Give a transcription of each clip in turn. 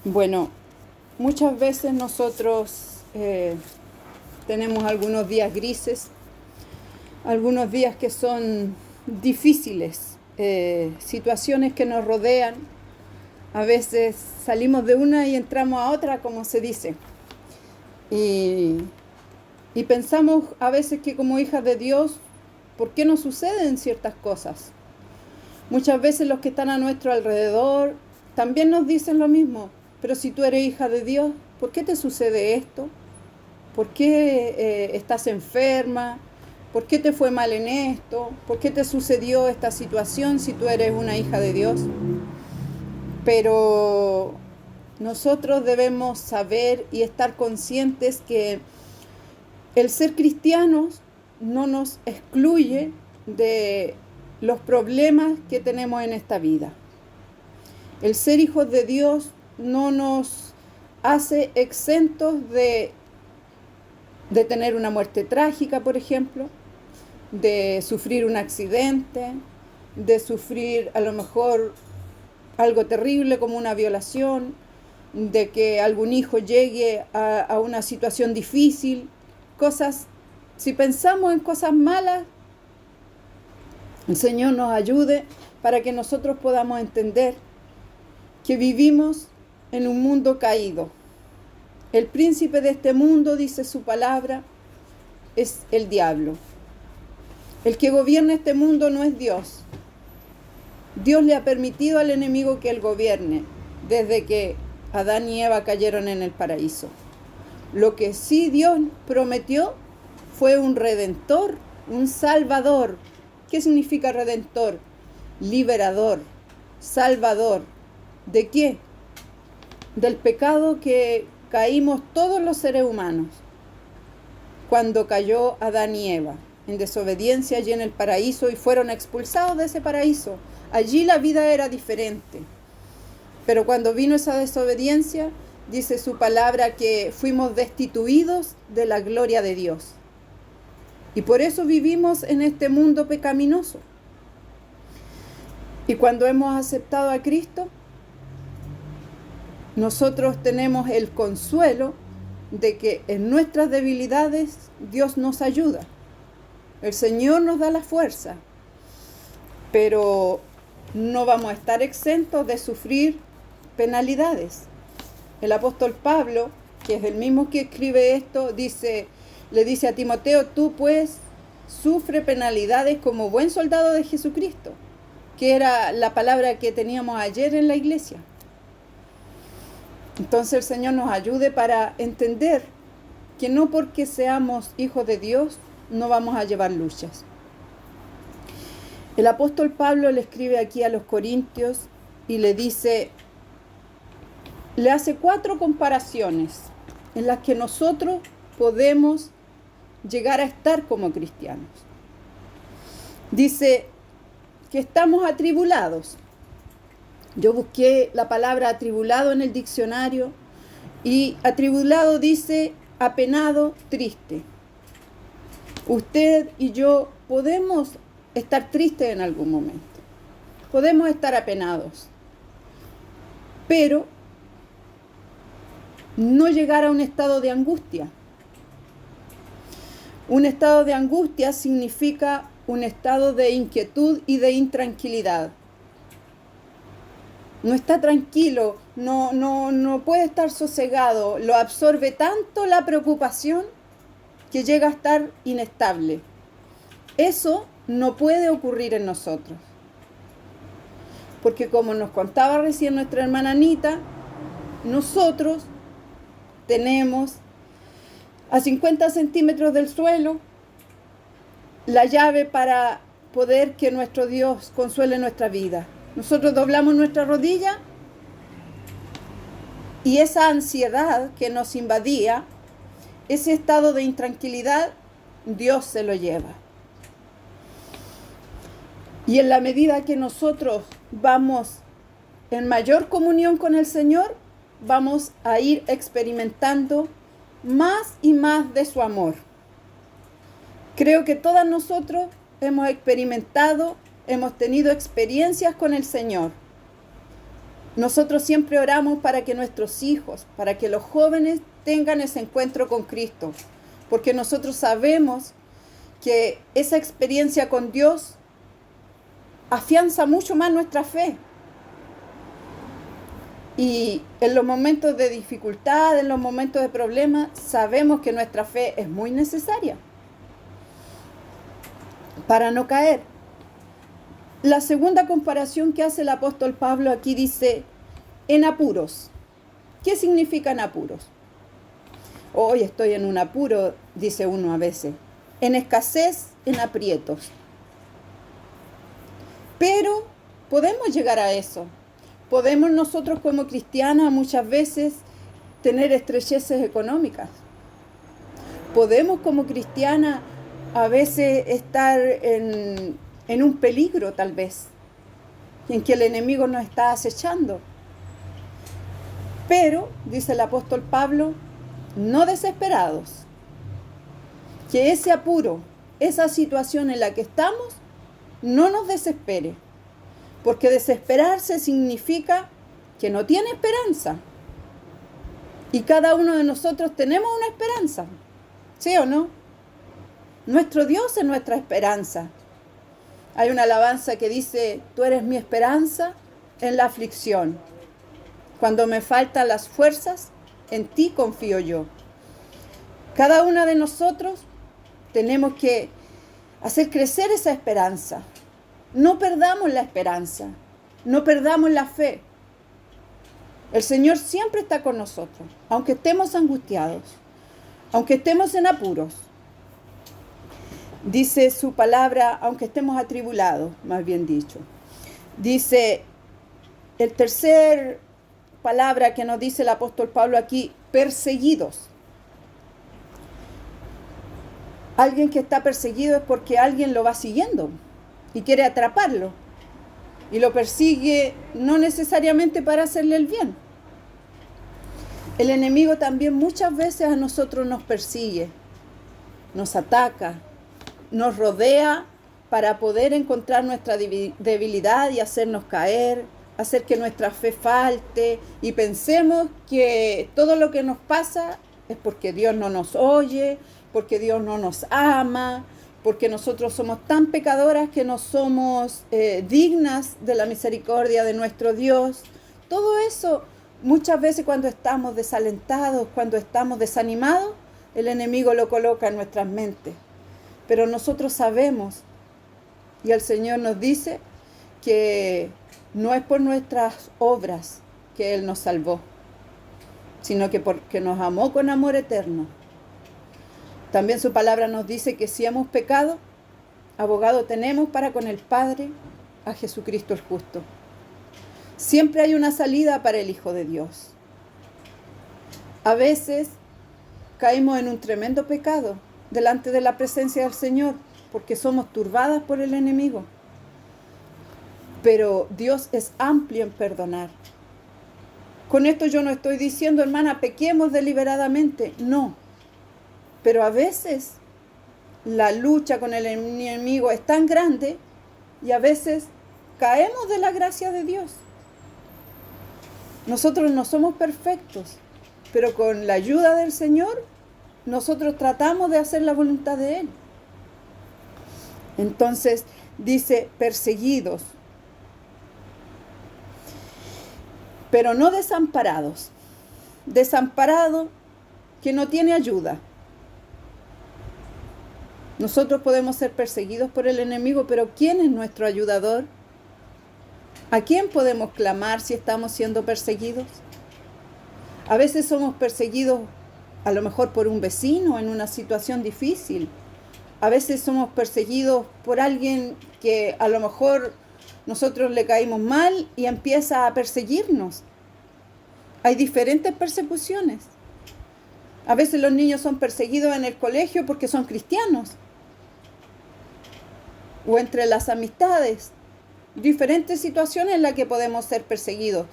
Bueno, muchas veces nosotros tenemos algunos días grises, algunos días que son difíciles, situaciones que nos rodean. A veces salimos de una y entramos a otra, como se dice. Y, y pensamos a veces que como hijas de Dios, ¿por qué nos suceden ciertas cosas? Muchas veces los que están a nuestro alrededor también nos dicen lo mismo. Pero si tú eres hija de Dios, ¿por qué te sucede esto? ¿Por qué estás enferma? ¿Por qué te fue mal en esto? ¿Por qué te sucedió esta situación si tú eres una hija de Dios? Pero nosotros debemos saber y estar conscientes que el ser cristianos no nos excluye de los problemas que tenemos en esta vida. El ser hijos de Dios no nos hace exentos de tener una muerte trágica, por ejemplo, de sufrir un accidente, de sufrir a lo mejor algo terrible como una violación, de que algún hijo llegue a una situación difícil, cosas, si pensamos en cosas malas, el Señor nos ayude para que nosotros podamos entender que vivimos en un mundo caído. El príncipe de este mundo, dice su palabra, es el diablo. El que gobierna este mundo no es Dios. Dios le ha permitido al enemigo que él gobierne desde que Adán y Eva cayeron en el paraíso. Lo que sí Dios prometió fue un redentor, un salvador. ¿Qué significa redentor? Liberador, salvador. ¿De qué? Del pecado que caímos todos los seres humanos cuando cayó Adán y Eva en desobediencia allí en el paraíso y fueron expulsados de ese paraíso. Allí la vida era diferente. Pero cuando vino esa desobediencia, dice su palabra que fuimos destituidos de la gloria de Dios. Y por eso vivimos en este mundo pecaminoso. Y cuando hemos aceptado a Cristo, nosotros tenemos el consuelo de que en nuestras debilidades Dios nos ayuda. El Señor nos da la fuerza, pero no vamos a estar exentos de sufrir penalidades. El apóstol Pablo, que es el mismo que escribe esto, le dice a Timoteo, tú pues sufre penalidades como buen soldado de Jesucristo, que era la palabra que teníamos ayer en la iglesia. Entonces el Señor nos ayude para entender que no porque seamos hijos de Dios no vamos a llevar luchas. El apóstol Pablo le escribe aquí a los Corintios y le hace 4 comparaciones en las que nosotros podemos llegar a estar como cristianos. Dice que estamos atribulados. Yo busqué la palabra atribulado en el diccionario y atribulado dice apenado, triste. Usted y yo podemos estar tristes en algún momento. Podemos estar apenados. Pero no llegar a un estado de angustia. Un estado de angustia significa un estado de inquietud y de intranquilidad. No está tranquilo, no puede estar sosegado, lo absorbe tanto la preocupación que llega a estar inestable. Eso no puede ocurrir en nosotros. Porque como nos contaba recién nuestra hermana Anita, nosotros tenemos a 50 centímetros del suelo la llave para poder que nuestro Dios consuele nuestra vida. Nosotros doblamos nuestra rodilla y esa ansiedad que nos invadía, ese estado de intranquilidad, Dios se lo lleva. Y en la medida que nosotros vamos en mayor comunión con el Señor, vamos a ir experimentando más y más de su amor. Creo que todas nosotros hemos experimentado, hemos tenido experiencias con el Señor. Nosotros siempre oramos para que nuestros hijos, para que los jóvenes tengan ese encuentro con Cristo, porque nosotros sabemos que esa experiencia con Dios afianza mucho más nuestra fe. Y en los momentos de dificultad, en los momentos de problemas, sabemos que nuestra fe es muy necesaria para no caer. La segunda comparación que hace el apóstol Pablo aquí dice, en apuros. ¿Qué significa en apuros? Hoy estoy en un apuro, dice uno a veces. En escasez, en aprietos. Pero podemos llegar a eso. Podemos nosotros como cristianas muchas veces tener estrecheces económicas. Podemos como cristianas a veces estar en un peligro tal vez, en que el enemigo nos está acechando. Pero, dice el apóstol Pablo, no desesperados, que ese apuro, esa situación en la que estamos, no nos desespere, porque desesperarse significa que no tiene esperanza. Y cada uno de nosotros tenemos una esperanza, ¿sí o no? Nuestro Dios es nuestra esperanza. Hay una alabanza que dice, tú eres mi esperanza en la aflicción. Cuando me faltan las fuerzas, en ti confío yo. Cada una de nosotros tenemos que hacer crecer esa esperanza. No perdamos la esperanza, no perdamos la fe. El Señor siempre está con nosotros, aunque estemos angustiados, aunque estemos en apuros. Dice su palabra, aunque estemos atribulados, más bien dicho. Dice, el tercer palabra que nos dice el apóstol Pablo aquí, perseguidos. Alguien que está perseguido es porque alguien lo va siguiendo y quiere atraparlo. Y lo persigue no necesariamente para hacerle el bien. El enemigo también muchas veces a nosotros nos persigue, nos ataca, nos rodea para poder encontrar nuestra debilidad y hacernos caer, hacer que nuestra fe falte y pensemos que todo lo que nos pasa es porque Dios no nos oye, porque Dios no nos ama, porque nosotros somos tan pecadoras que no somos dignas de la misericordia de nuestro Dios. Todo eso, muchas veces cuando estamos desalentados, cuando estamos desanimados, el enemigo lo coloca en nuestras mentes. Pero nosotros sabemos, y el Señor nos dice, que no es por nuestras obras que Él nos salvó, sino que porque nos amó con amor eterno. También su palabra nos dice que si hemos pecado, abogado tenemos para con el Padre, a Jesucristo el justo. Siempre hay una salida para el Hijo de Dios. A veces caímos en un tremendo pecado delante de la presencia del Señor, porque somos turbadas por el enemigo. Pero Dios es amplio en perdonar. Con esto yo no estoy diciendo, hermana, pequemos deliberadamente, no. Pero a veces la lucha con el enemigo es tan grande y a veces caemos de la gracia de Dios. Nosotros no somos perfectos, pero con la ayuda del Señor, nosotros tratamos de hacer la voluntad de Él. Entonces dice, perseguidos, pero no desamparados. Desamparado que no tiene ayuda. Nosotros podemos ser perseguidos por el enemigo, pero ¿quién es nuestro ayudador? ¿A quién podemos clamar si estamos siendo perseguidos? A veces somos perseguidos a lo mejor por un vecino en una situación difícil. A veces somos perseguidos por alguien que a lo mejor nosotros le caímos mal y empieza a perseguirnos. Hay diferentes persecuciones. A veces los niños son perseguidos en el colegio porque son cristianos. O entre las amistades. Diferentes situaciones en las que podemos ser perseguidos.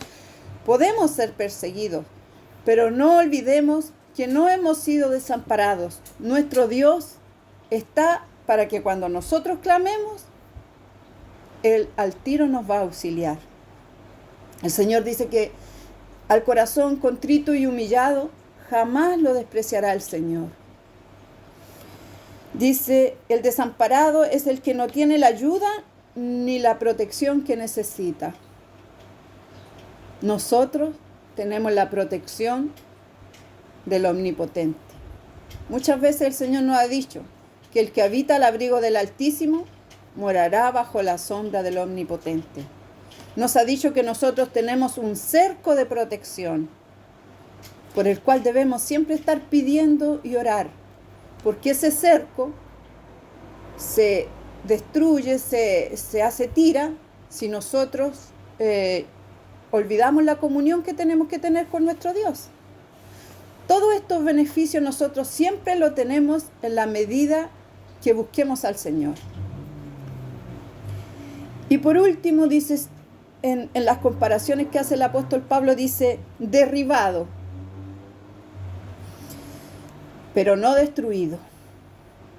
Podemos ser perseguidos, pero no olvidemos que no hemos sido desamparados. Nuestro Dios está para que cuando nosotros clamemos, Él al tiro nos va a auxiliar. El Señor dice que al corazón contrito y humillado jamás lo despreciará el Señor. Dice, el desamparado es el que no tiene la ayuda ni la protección que necesita. Nosotros tenemos la protección del Omnipotente. Muchas veces el Señor nos ha dicho que el que habita al abrigo del Altísimo morará bajo la sombra del Omnipotente. Nos ha dicho que nosotros tenemos un cerco de protección por el cual debemos siempre estar pidiendo y orar, porque ese cerco se destruye, se hace tira si nosotros olvidamos la comunión que tenemos que tener con nuestro Dios. Todos estos beneficios nosotros siempre lo tenemos en la medida que busquemos al Señor. Y por último, dice, en las comparaciones que hace el apóstol Pablo, dice, derribado, pero no destruido.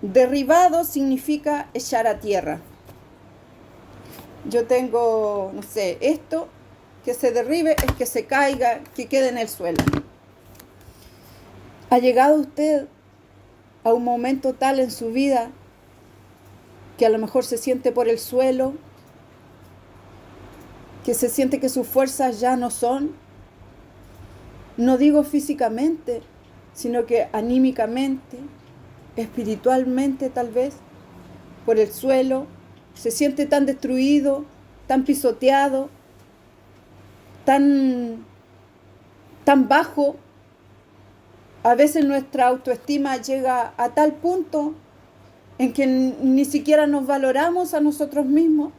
Derribado significa echar a tierra. Yo tengo, no sé, esto, que se derribe es que se caiga, que quede en el suelo. ¿Ha llegado usted a un momento tal en su vida que a lo mejor se siente por el suelo, que se siente que sus fuerzas ya no son? No digo físicamente, sino que anímicamente, espiritualmente tal vez, por el suelo, se siente tan destruido, tan pisoteado, tan bajo. A veces nuestra autoestima llega a tal punto en que ni siquiera nos valoramos a nosotros mismos,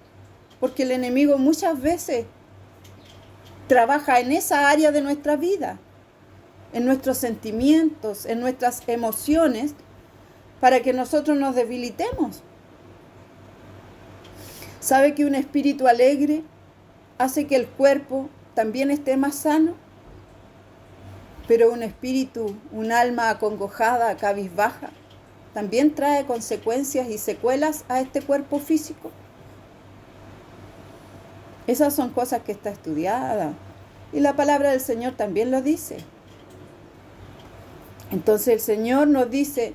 porque el enemigo muchas veces trabaja en esa área de nuestra vida, en nuestros sentimientos, en nuestras emociones, para que nosotros nos debilitemos. ¿Sabe que un espíritu alegre hace que el cuerpo también esté más sano? Pero un espíritu, un alma acongojada, cabizbaja, también trae consecuencias y secuelas a este cuerpo físico. Esas son cosas que está estudiada. Y la palabra del Señor también lo dice. Entonces el Señor nos dice,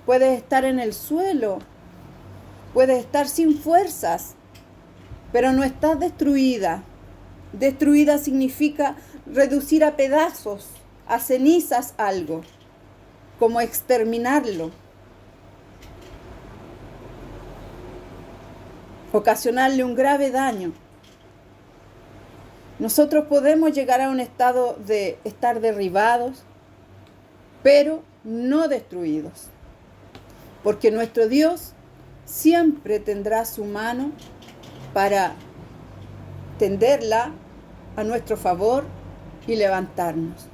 puedes estar en el suelo, puedes estar sin fuerzas, pero no estás destruida. Destruida significa reducir a pedazos, a cenizas algo, como exterminarlo, ocasionarle un grave daño. Nosotros podemos llegar a un estado de estar derribados, pero no destruidos, porque nuestro Dios siempre tendrá su mano para tenderla a nuestro favor y levantarnos.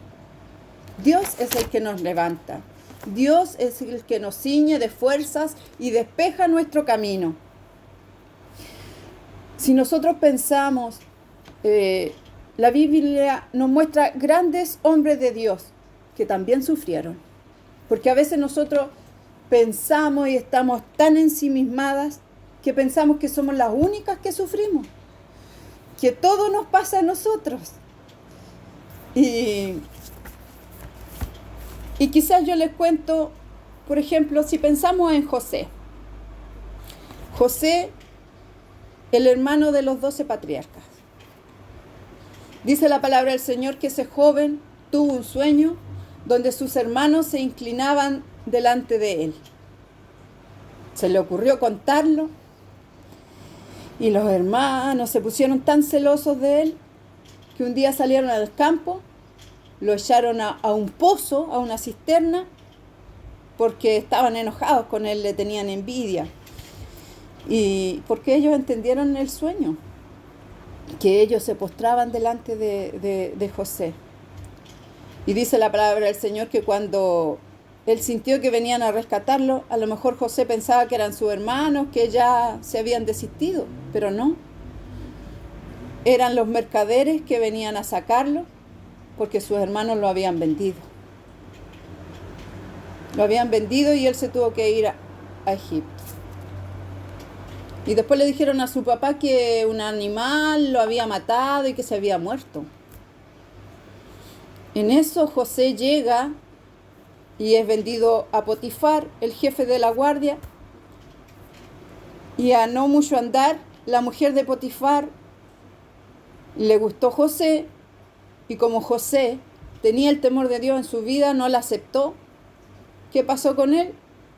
Dios es el que nos levanta. Dios es el que nos ciñe de fuerzas y despeja nuestro camino. Si nosotros pensamos, la Biblia nos muestra grandes hombres de Dios que también sufrieron. Porque a veces nosotros pensamos y estamos tan ensimismadas que pensamos que somos las únicas que sufrimos, que todo nos pasa a nosotros. Y quizás yo les cuento, por ejemplo, si pensamos en José. José, el hermano de los 12 patriarcas. Dice la palabra del Señor que ese joven tuvo un sueño donde sus hermanos se inclinaban delante de él. Se le ocurrió contarlo y los hermanos se pusieron tan celosos de él que un día salieron al campo, lo echaron a un pozo, a una cisterna, porque estaban enojados con él, le tenían envidia. Y porque ellos entendieron el sueño, que ellos se postraban delante de José. Y dice la palabra del Señor que cuando él sintió que venían a rescatarlo, a lo mejor José pensaba que eran sus hermanos, que ya se habían desistido, pero no. Eran los mercaderes que venían a sacarlo porque sus hermanos lo habían vendido. Lo habían vendido y él se tuvo que ir a Egipto. Y después le dijeron a su papá que un animal lo había matado y que se había muerto. En eso José llega y es vendido a Potifar, el jefe de la guardia. Y a no mucho andar, la mujer de Potifar le gustó José, y como José tenía el temor de Dios en su vida, no la aceptó. ¿Qué pasó con él?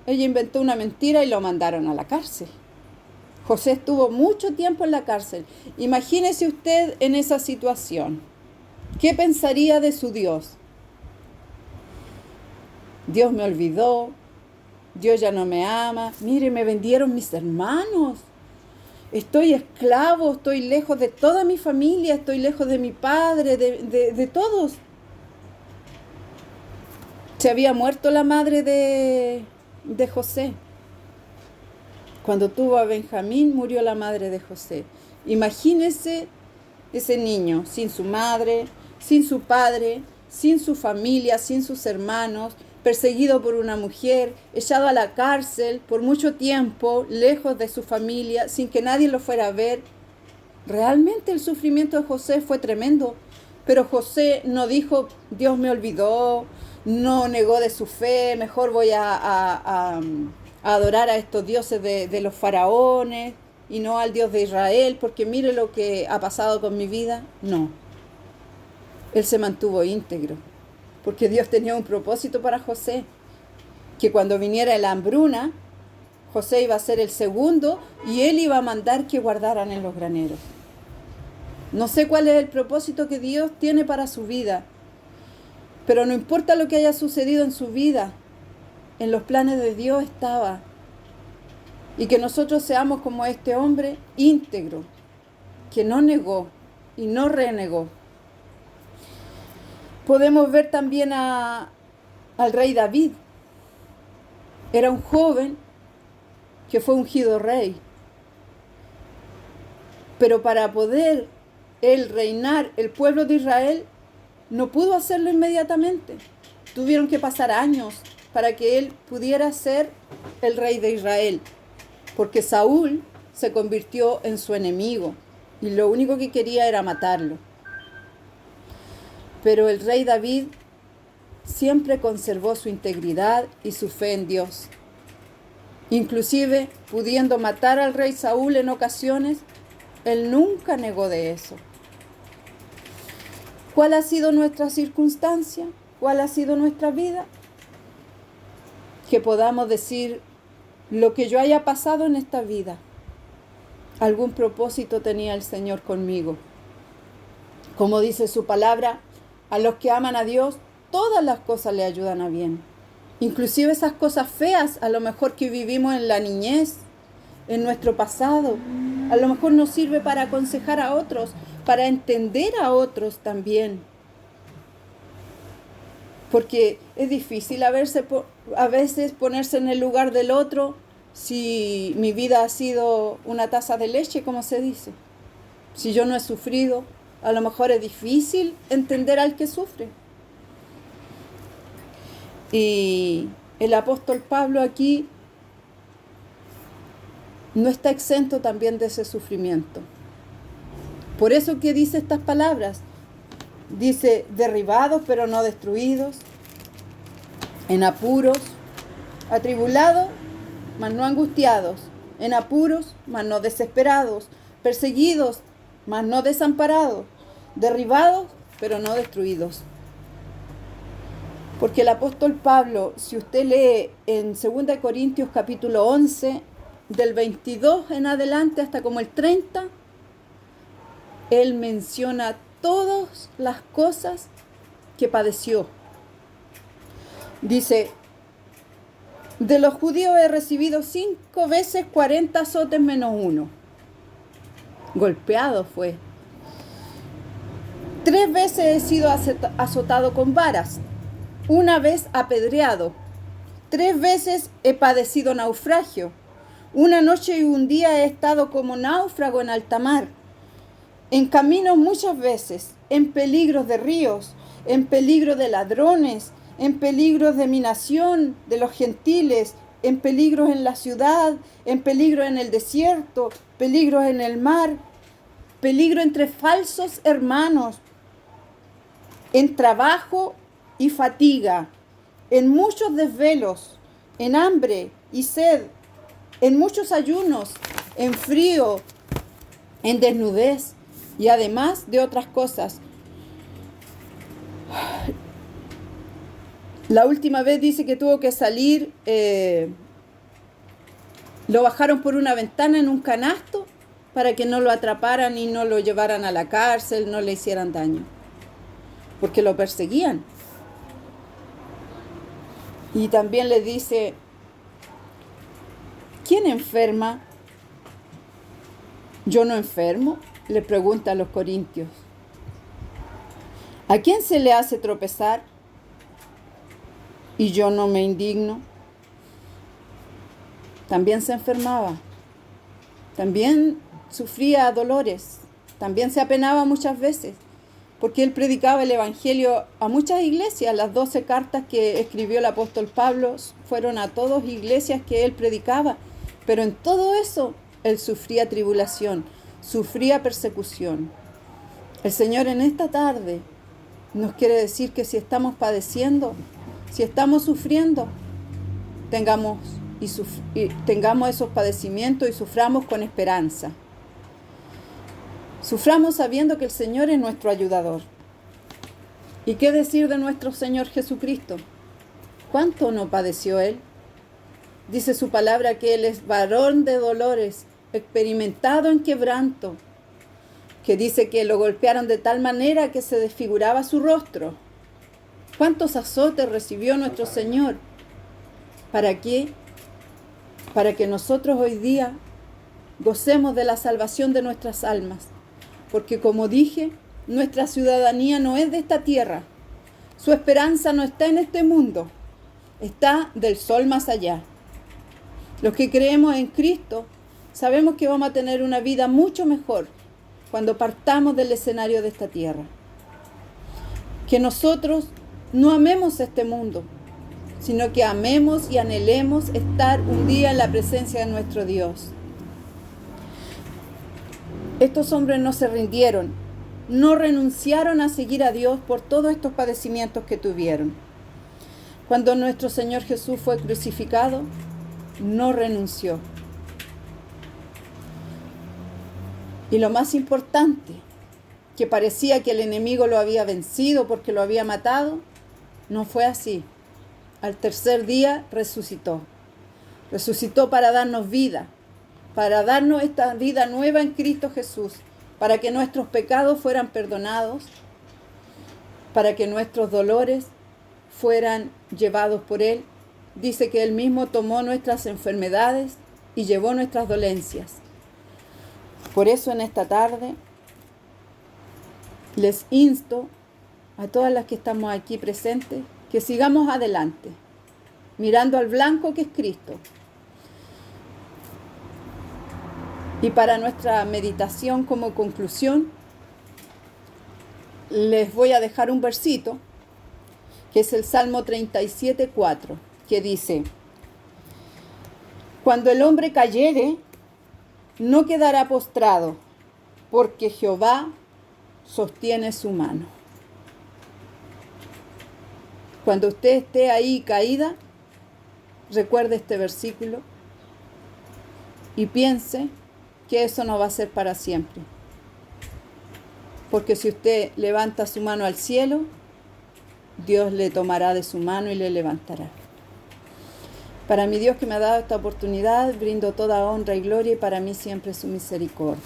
Ella inventó una mentira y lo mandaron a la cárcel. José estuvo mucho tiempo en la cárcel. Imagínese usted en esa situación. ¿Qué pensaría de su Dios? Dios me olvidó, Dios ya no me ama. Mire, me vendieron mis hermanos. Estoy esclavo, estoy lejos de toda mi familia, estoy lejos de mi padre, de todos. Se había muerto la madre de José. Cuando tuvo a Benjamín, murió la madre de José. Imagínese ese niño sin su madre, sin su padre, sin su familia, sin sus hermanos, perseguido por una mujer, echado a la cárcel por mucho tiempo, lejos de su familia, sin que nadie lo fuera a ver. Realmente el sufrimiento de José fue tremendo, pero José no dijo, Dios me olvidó, no negó de su fe, mejor voy a adorar a estos dioses de los faraones y no al Dios de Israel, porque mire lo que ha pasado con mi vida. No, él se mantuvo íntegro, porque Dios tenía un propósito para José, que cuando viniera la hambruna, José iba a ser el segundo y él iba a mandar que guardaran en los graneros. No sé cuál es el propósito que Dios tiene para su vida, pero no importa lo que haya sucedido en su vida, en los planes de Dios estaba. Y que nosotros seamos como este hombre íntegro, que no negó y no renegó. Podemos ver también al rey David. Era un joven que fue ungido rey. Pero para poder él reinar el pueblo de Israel, no pudo hacerlo inmediatamente. Tuvieron que pasar años para que él pudiera ser el rey de Israel. Porque Saúl se convirtió en su enemigo y lo único que quería era matarlo. Pero el rey David siempre conservó su integridad y su fe en Dios. Inclusive, pudiendo matar al rey Saúl en ocasiones, él nunca negó de eso. ¿Cuál ha sido nuestra circunstancia? ¿Cuál ha sido nuestra vida? Que podamos decir, lo que yo haya pasado en esta vida, algún propósito tenía el Señor conmigo. Como dice su palabra, a los que aman a Dios, todas las cosas le ayudan a bien. Inclusive esas cosas feas, a lo mejor que vivimos en la niñez, en nuestro pasado, a lo mejor nos sirve para aconsejar a otros, para entender a otros también. Porque es difícil a veces ponerse en el lugar del otro si mi vida ha sido una taza de leche, como se dice. Si yo no he sufrido, a lo mejor es difícil entender al que sufre. Y el apóstol Pablo aquí no está exento también de ese sufrimiento. Por eso que dice estas palabras. Dice, derribados pero no destruidos, en apuros, atribulados, mas no angustiados, en apuros, mas no desesperados, perseguidos, mas no desamparados, derribados pero no destruidos. Porque el apóstol Pablo, si usted lee en 2 Corintios capítulo 11, del 22 en adelante hasta como el 30, él menciona todas las cosas que padeció. Dice, de los judíos he recibido 5 veces 40 azotes menos 1. Golpeado fue. 3 veces he sido azotado con varas. 1 vez apedreado. 3 veces he padecido naufragio. 1 noche y 1 día he estado como náufrago en alta mar. En caminos muchas veces, en peligros de ríos, en peligro de ladrones, en peligros de mi nación, de los gentiles, en peligros en la ciudad, en peligro en el desierto, peligros en el mar, peligro entre falsos hermanos, en trabajo y fatiga, en muchos desvelos, en hambre y sed, en muchos ayunos, en frío, en desnudez y además de otras cosas. La última vez dice que tuvo que salir, lo bajaron por una ventana en un canasto para que no lo atraparan y no lo llevaran a la cárcel, no le hicieran daño, porque lo perseguían. Y también le dice, ¿quién enferma? ¿Yo no enfermo? Le pregunta a los corintios. ¿A quién se le hace tropezar? ¿Y yo no me indigno? También se enfermaba, también sufría dolores, también se apenaba muchas veces, porque él predicaba el Evangelio a muchas iglesias. Las 12 cartas que escribió el apóstol Pablo fueron a todas iglesias que él predicaba, pero en todo eso él sufría tribulación, sufría persecución. El Señor en esta tarde nos quiere decir que si estamos padeciendo, si estamos sufriendo, tengamos esos padecimientos y suframos con esperanza. Suframos sabiendo que el Señor es nuestro ayudador. ¿Y qué decir de nuestro Señor Jesucristo? ¿Cuánto no padeció Él? Dice su palabra que Él es varón de dolores, experimentado en quebranto, que dice que lo golpearon de tal manera que se desfiguraba su rostro. ¿Cuántos azotes recibió nuestro Señor? ¿Para qué? Para que nosotros hoy día gocemos de la salvación de nuestras almas. Porque como dije, nuestra ciudadanía no es de esta tierra. Su esperanza no está en este mundo, está del sol más allá. Los que creemos en Cristo sabemos que vamos a tener una vida mucho mejor cuando partamos del escenario de esta tierra. Que nosotros no amemos este mundo, sino que amemos y anhelemos estar un día en la presencia de nuestro Dios. Estos hombres no se rindieron, no renunciaron a seguir a Dios por todos estos padecimientos que tuvieron. Cuando nuestro Señor Jesús fue crucificado, no renunció. Y lo más importante, que parecía que el enemigo lo había vencido porque lo había matado, no fue así. Al tercer día resucitó. Resucitó para darnos vida, para darnos esta vida nueva en Cristo Jesús, para que nuestros pecados fueran perdonados, para que nuestros dolores fueran llevados por Él. Dice que Él mismo tomó nuestras enfermedades y llevó nuestras dolencias. Por eso en esta tarde les insto a todas las que estamos aquí presentes que sigamos adelante, mirando al blanco que es Cristo. Y para nuestra meditación como conclusión, les voy a dejar un versito, que es el Salmo 37:4, que dice: Cuando el hombre cayere, no quedará postrado, porque Jehová sostiene su mano. Cuando usted esté ahí caída, recuerde este versículo y piense que eso no va a ser para siempre. Porque si usted levanta su mano al cielo, Dios le tomará de su mano y le levantará. Para mi Dios que me ha dado esta oportunidad, brindo toda honra y gloria, y para mí siempre su misericordia.